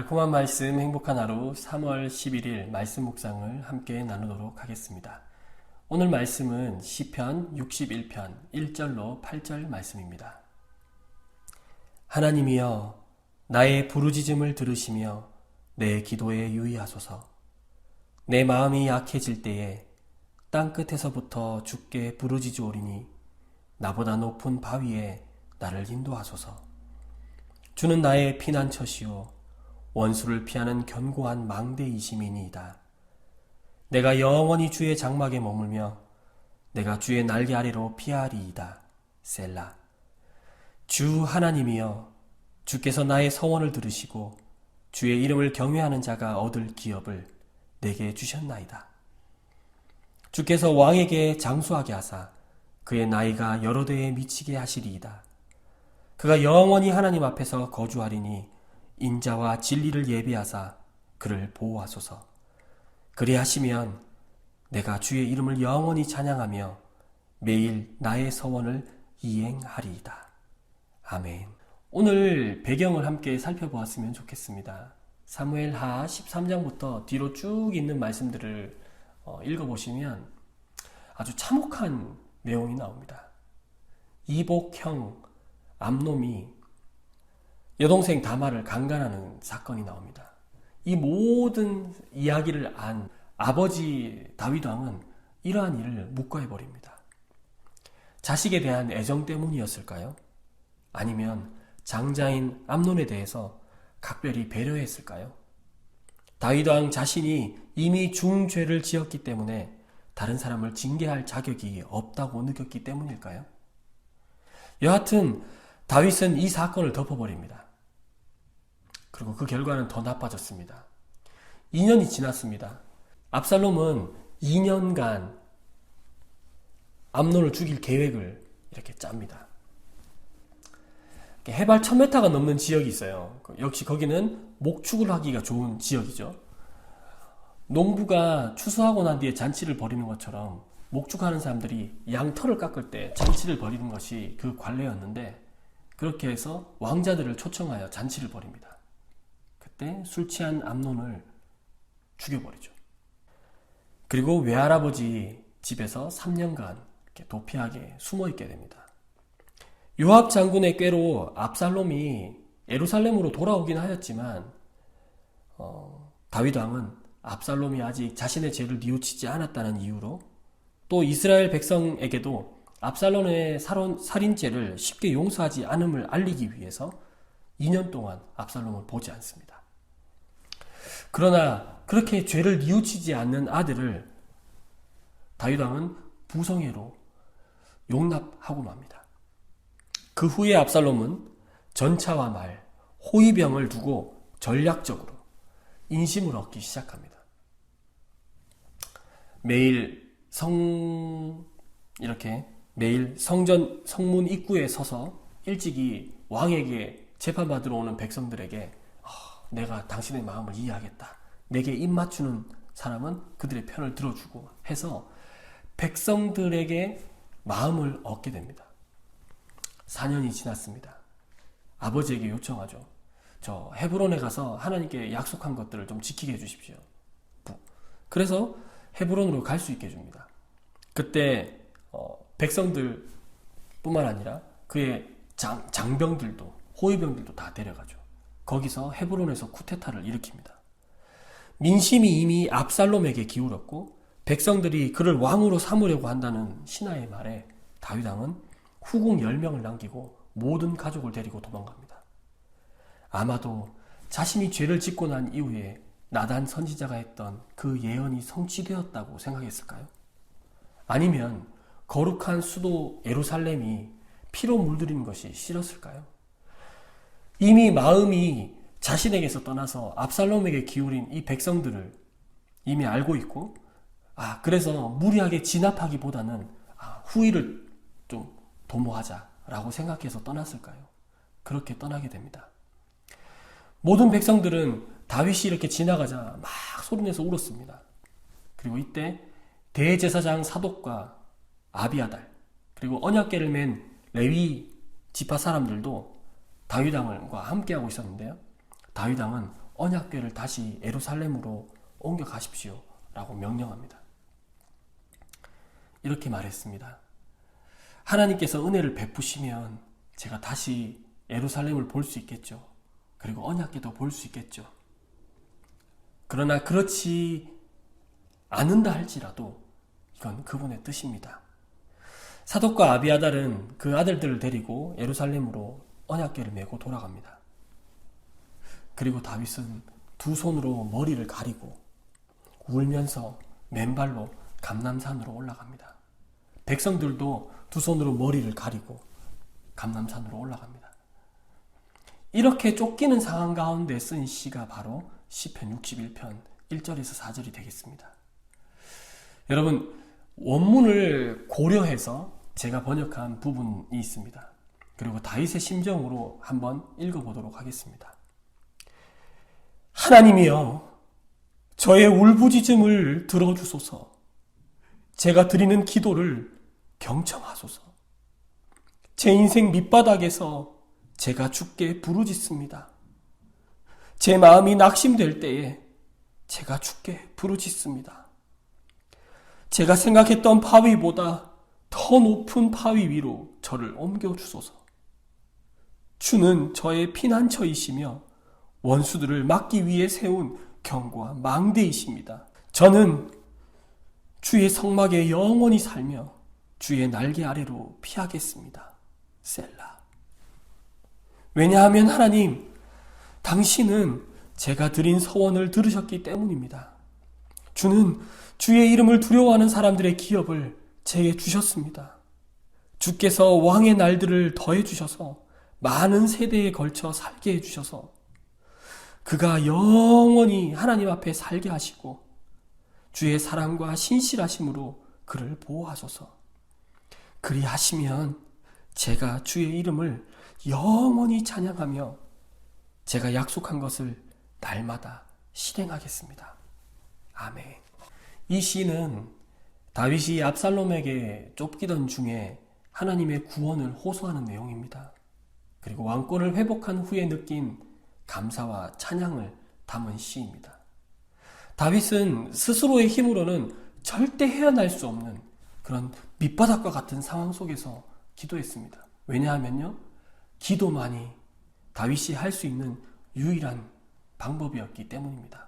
달콤한 말씀 행복한 하루 3월 11일 말씀 묵상을 함께 나누도록 하겠습니다. 오늘 말씀은 시편 61편 1절로 8절 말씀입니다. 하나님이여 나의 부르짖음을 들으시며 내 기도에 유의하소서. 내 마음이 약해질 때에 땅끝에서부터 주께 부르짖으오리니 나보다 높은 바위에 나를 인도하소서. 주는 나의 피난처시오 원수를 피하는 견고한 망대이심이니이다. 내가 영원히 주의 장막에 머물며 내가 주의 날개 아래로 피하리이다. 셀라. 주 하나님이여 주께서 나의 서원을 들으시고 주의 이름을 경외하는 자가 얻을 기업을 내게 주셨나이다. 주께서 왕에게 장수하게 하사 그의 나이가 여러 대에 미치게 하시리이다. 그가 영원히 하나님 앞에서 거주하리니 인자와 진리를 예비하사 그를 보호하소서. 그리하시면 내가 주의 이름을 영원히 찬양하며 매일 나의 서원을 이행하리이다. 아멘. 오늘 배경을 함께 살펴보았으면 좋겠습니다. 사무엘하 13장부터 뒤로 쭉 있는 말씀들을 읽어보시면 아주 참혹한 내용이 나옵니다. 이복형 암놈이 여동생 다말을 강간하는 사건이 나옵니다. 이 모든 이야기를 안 아버지 다윗 왕은 이러한 일을 묵과해버립니다. 자식에 대한 애정 때문이었을까요? 아니면 장자인 암논에 대해서 각별히 배려했을까요? 다윗 왕 자신이 이미 중죄를 지었기 때문에 다른 사람을 징계할 자격이 없다고 느꼈기 때문일까요? 여하튼 다윗은 이 사건을 덮어버립니다. 그리고 그 결과는 더 나빠졌습니다. 2년이 지났습니다. 압살롬은 2년간 암논을 죽일 계획을 이렇게 짭니다. 해발 1000m가 넘는 지역이 있어요. 역시 거기는 목축을 하기가 좋은 지역이죠. 농부가 추수하고 난 뒤에 잔치를 벌이는 것처럼 목축하는 사람들이 양털을 깎을 때 잔치를 벌이는 것이 그 관례였는데, 그렇게 해서 왕자들을 초청하여 잔치를 벌입니다. 그때 술 취한 암논을 죽여버리죠. 그리고 외할아버지 집에서 3년간 이렇게 도피하게 숨어있게 됩니다. 요압 장군의 꾀로 압살롬이 예루살렘으로 돌아오긴 하였지만 다윗 왕은 압살롬이 아직 자신의 죄를 뉘우치지 않았다는 이유로, 또 이스라엘 백성에게도 압살롬의 살인죄를 쉽게 용서하지 않음을 알리기 위해서 2년 동안 압살롬을 보지 않습니다. 그러나 그렇게 죄를 뉘우치지 않는 아들을 다윗 왕은 부성애로 용납하고 맙니다. 그 후에 압살롬은 전차와 말, 호위병을 두고 전략적으로 인심을 얻기 시작합니다. 매일 성문 입구에 서서 일찍이 왕에게 재판받으러 오는 백성들에게 내가 당신의 마음을 이해하겠다. 내게 입맞추는 사람은 그들의 편을 들어주고 해서 백성들에게 마음을 얻게 됩니다. 4년이 지났습니다. 아버지에게 요청하죠. 저 헤브론에 가서 하나님께 약속한 것들을 좀 지키게 해주십시오. 그래서 헤브론으로 갈 수 있게 해줍니다. 그때 백성들 뿐만 아니라 그의 장병들도 호위병들도 다 데려가죠. 거기서 헤브론에서 쿠데타를 일으킵니다. 민심이 이미 압살롬에게 기울었고 백성들이 그를 왕으로 삼으려고 한다는 신하의 말에 다윗 왕은 후궁 10명을 남기고 모든 가족을 데리고 도망갑니다. 아마도 자신이 죄를 짓고 난 이후에 나단 선지자가 했던 그 예언이 성취되었다고 생각했을까요? 아니면 거룩한 수도 예루살렘이 피로 물들이는 것이 싫었을까요? 이미 마음이 자신에게서 떠나서 압살롬에게 기울인 이 백성들을 이미 알고 있고, 그래서 무리하게 진압하기보다는 후위를 좀 도모하자라고 생각해서 떠났을까요? 그렇게 떠나게 됩니다. 모든 백성들은 다윗이 이렇게 지나가자 막 소리내서 울었습니다. 그리고 이때 대제사장 사독과 아비아달, 그리고 언약궤를 맨 레위 지파 사람들도 다윗 왕과 함께하고 있었는데요. 다윗 왕은 언약궤를 다시 예루살렘으로 옮겨가십시오 라고 명령합니다. 이렇게 말했습니다. 하나님께서 은혜를 베푸시면 제가 다시 예루살렘을 볼 수 있겠죠. 그리고 언약궤도 볼 수 있겠죠. 그러나 그렇지 않는다 할지라도 이건 그분의 뜻입니다. 사독과 아비아달은 그 아들들을 데리고 예루살렘으로 언약궤를 메고 돌아갑니다. 그리고 다윗은 두 손으로 머리를 가리고 울면서 맨발로 감람산으로 올라갑니다. 백성들도 두 손으로 머리를 가리고 감람산으로 올라갑니다. 이렇게 쫓기는 상황 가운데 쓴 시가 바로 시편 61편 1절에서 4절이 되겠습니다. 여러분, 원문을 고려해서 제가 번역한 부분이 있습니다. 그리고 다윗의 심정으로 한번 읽어보도록 하겠습니다. 하나님이여, 저의 울부짖음을 들어주소서. 제가 드리는 기도를 경청하소서. 제 인생 밑바닥에서 제가 주께 부르짖습니다. 제 마음이 낙심될 때에 제가 주께 부르짖습니다. 제가 생각했던 바위보다 더 높은 바위 위로 저를 옮겨주소서. 주는 저의 피난처이시며 원수들을 막기 위해 세운 견고한 망대이십니다. 저는 주의 성막에 영원히 살며 주의 날개 아래로 피하겠습니다. 셀라. 왜냐하면 하나님, 당신은 제가 드린 서원을 들으셨기 때문입니다. 주는 주의 이름을 두려워하는 사람들의 기업을 제게 주셨습니다. 주께서 왕의 날들을 더해 주셔서 많은 세대에 걸쳐 살게 해주셔서 그가 영원히 하나님 앞에 살게 하시고 주의 사랑과 신실하심으로 그를 보호하소서. 그리하시면 제가 주의 이름을 영원히 찬양하며 제가 약속한 것을 날마다 실행하겠습니다. 아멘. 이 시는 다윗이 압살롬에게 쫓기던 중에 하나님의 구원을 호소하는 내용입니다. 그리고 왕권을 회복한 후에 느낀 감사와 찬양을 담은 시입니다. 다윗은 스스로의 힘으로는 절대 헤어날 수 없는 그런 밑바닥과 같은 상황 속에서 기도했습니다. 왜냐하면요, 기도만이 다윗이 할 수 있는 유일한 방법이었기 때문입니다.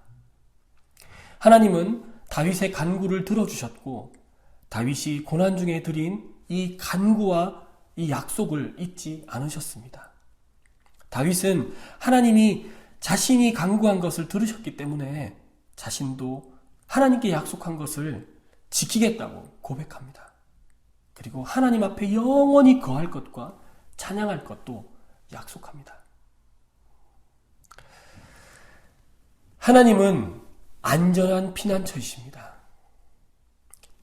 하나님은 다윗의 간구를 들어주셨고 다윗이 고난 중에 드린 이 간구와 이 약속을 잊지 않으셨습니다. 다윗은 하나님이 자신이 간구한 것을 들으셨기 때문에 자신도 하나님께 약속한 것을 지키겠다고 고백합니다. 그리고 하나님 앞에 영원히 거할 것과 찬양할 것도 약속합니다. 하나님은 안전한 피난처이십니다.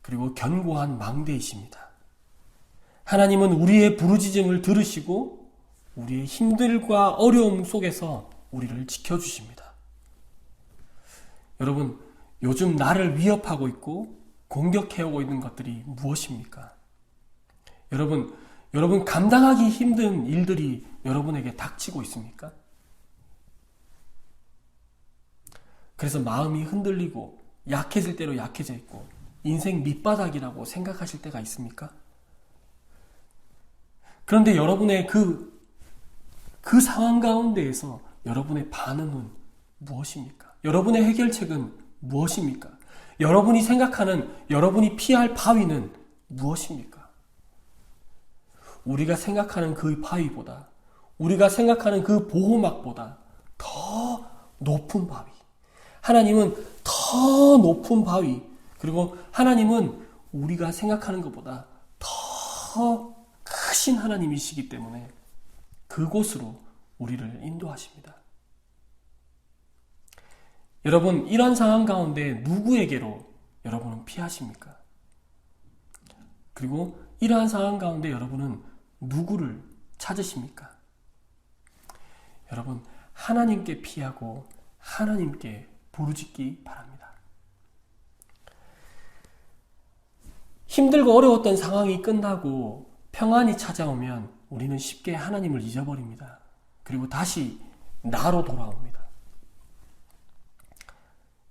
그리고 견고한 망대이십니다. 하나님은 우리의 부르짖음을 들으시고 우리의 힘들과 어려움 속에서 우리를 지켜주십니다. 여러분, 요즘 나를 위협하고 있고 공격해오고 있는 것들이 무엇입니까? 여러분 감당하기 힘든 일들이 여러분에게 닥치고 있습니까? 그래서 마음이 흔들리고 약해질 대로 약해져 있고 인생 밑바닥이라고 생각하실 때가 있습니까? 그런데 여러분의 그 상황 가운데에서 여러분의 반응은 무엇입니까? 여러분의 해결책은 무엇입니까? 여러분이 생각하는, 여러분이 피할 바위는 무엇입니까? 우리가 생각하는 그 바위보다, 우리가 생각하는 그 보호막보다 더 높은 바위, 하나님은 더 높은 바위, 그리고 하나님은 우리가 생각하는 것보다 더 크신 하나님이시기 때문에 그곳으로 우리를 인도하십니다. 여러분, 이런 상황 가운데 누구에게로 여러분은 피하십니까? 그리고 이러한 상황 가운데 여러분은 누구를 찾으십니까? 여러분, 하나님께 피하고 하나님께 부르짖기 바랍니다. 힘들고 어려웠던 상황이 끝나고 평안이 찾아오면 우리는 쉽게 하나님을 잊어버립니다. 그리고 다시 나로 돌아옵니다.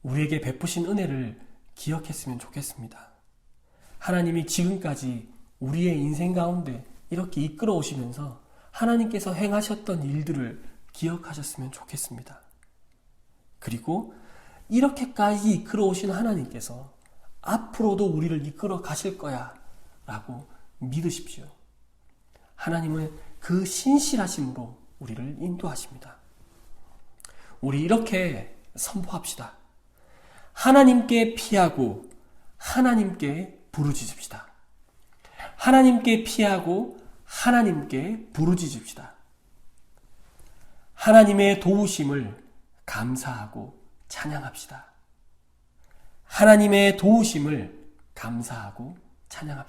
우리에게 베푸신 은혜를 기억했으면 좋겠습니다. 하나님이 지금까지 우리의 인생 가운데 이렇게 이끌어 오시면서 하나님께서 행하셨던 일들을 기억하셨으면 좋겠습니다. 그리고 이렇게까지 이끌어 오신 하나님께서 앞으로도 우리를 이끌어 가실 거야 라고 믿으십시오. 하나님은 그 신실하심으로 우리를 인도하십니다. 우리 이렇게 선포합시다. 하나님께 피하고 하나님께 부르짖읍시다. 하나님께 피하고 하나님께 부르짖읍시다. 하나님의 도우심을 감사하고 찬양합시다. 하나님의 도우심을 감사하고 찬양합시다.